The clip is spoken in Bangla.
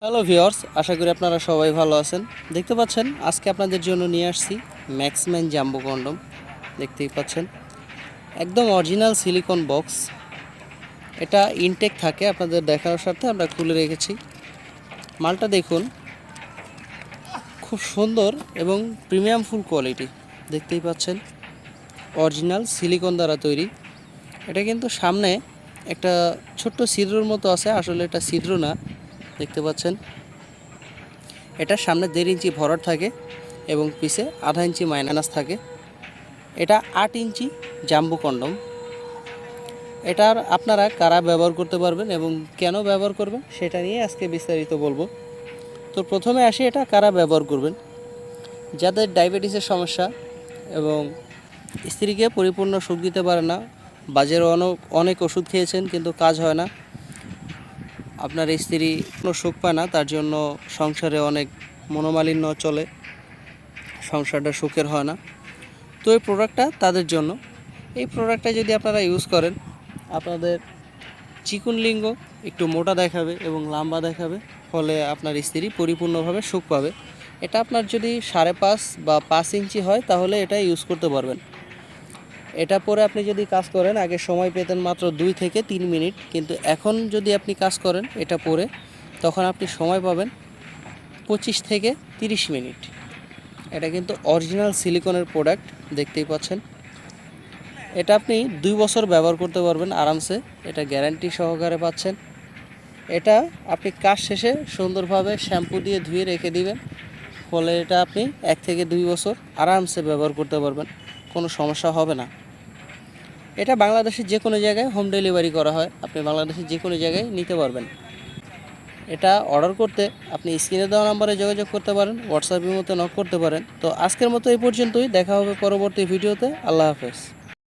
হ্যালো ভিউয়ার্স, আশা করি আপনারা সবাই ভালো আছেন। দেখতে পাচ্ছেন আজকে আপনাদের জন্য নিয়ে আসছি ম্যাক্সম্যান জাম্বো কন্ডম। দেখতেই পাচ্ছেন একদম অরিজিনাল সিলিকন বক্স। এটা ইনটেক থাকে, আপনাদের দেখানোর সাথে আমরা খুলে রেখেছি। মালটা দেখুন, খুব সুন্দর এবং প্রিমিয়াম ফুল কোয়ালিটি। দেখতেই পাচ্ছেন অরিজিনাল সিলিকন দ্বারা তৈরি। এটা কিন্তু সামনে একটা ছোট্ট ছিদ্রর মতো আছে, আসলে এটা ছিদ্র না। দেখতে পাচ্ছেন এটার সামনে 1.5 ইঞ্চি ভরাট থাকে এবং পিছে 1/2 ইঞ্চি মাইনাস থাকে। এটা 8 ইঞ্চি জাম্বো কন্ডম। এটার আপনারা কারা ব্যবহার করতে পারবেন এবং কেন ব্যবহার করবেন সেটা নিয়ে আজকে বিস্তারিত বলবো। তো প্রথমে আসি, এটা কারা ব্যবহার করবেন। যাদের ডায়াবেটিসের সমস্যা এবং স্ত্রীকে পরিপূর্ণ সুখ দিতে পারে না, বাজারে অনেক ওষুধ খেয়েছেন কিন্তু কাজ হয় না, আপনার স্ত্রী কোনো সুখ পায় না, তার জন্য সংসারে অনেক মনোমালিন্য চলে, সংসারটা সুখের হয় না। তো এই প্রোডাক্টটা তাদের জন্য। এই প্রোডাক্টটা যদি আপনারা ইউজ করেন, আপনাদের চিকন লিঙ্গ একটু মোটা দেখাবে এবং লম্বা দেখাবে, ফলে আপনার স্ত্রী পরিপূর্ণভাবে সুখ পাবে। এটা আপনার যদি 5.5 বা 5 ইঞ্চি হয় তাহলে এটা ইউজ করতে পারবেন। এটা পরে আপনি যদি কাজ করেন, আগে সময় পেতেন মাত্র 2 থেকে 3 মিনিট, কিন্তু এখন যদি আপনি কাজ করেন এটা পরে, তখন আপনি সময় পাবেন 25 থেকে 30 মিনিট। এটা কিন্তু অরিজিনাল সিলিকনের প্রোডাক্ট, দেখতেই পাচ্ছেন। এটা আপনি 2 বছর ব্যবহার করতে পারবেন আরামসে, এটা গ্যারান্টি সহকারে পাচ্ছেন। এটা আপনি কাজ শেষে সুন্দরভাবে শ্যাম্পু দিয়ে ধুয়ে রেখে দিবেন, ফলে এটা আপনি 1 থেকে 2 বছর আরামসে ব্যবহার করতে পারবেন, কোনো সমস্যা হবে না। এটা বাংলাদেশের যে কোনো জায়গায় হোম ডেলিভারি করা হয়, আপনি বাংলাদেশের যে কোনো জায়গায় নিতে পারবেন। এটা অর্ডার করতে আপনি স্ক্রিনে দেওয়া নাম্বারে যোগাযোগ করতে পারেন, হোয়াটসঅ্যাপের মতো নক করতে পারেন। তো আজকের মতো এই পর্যন্তই, দেখা হবে পরবর্তী ভিডিওতে। আল্লাহ হাফেজ।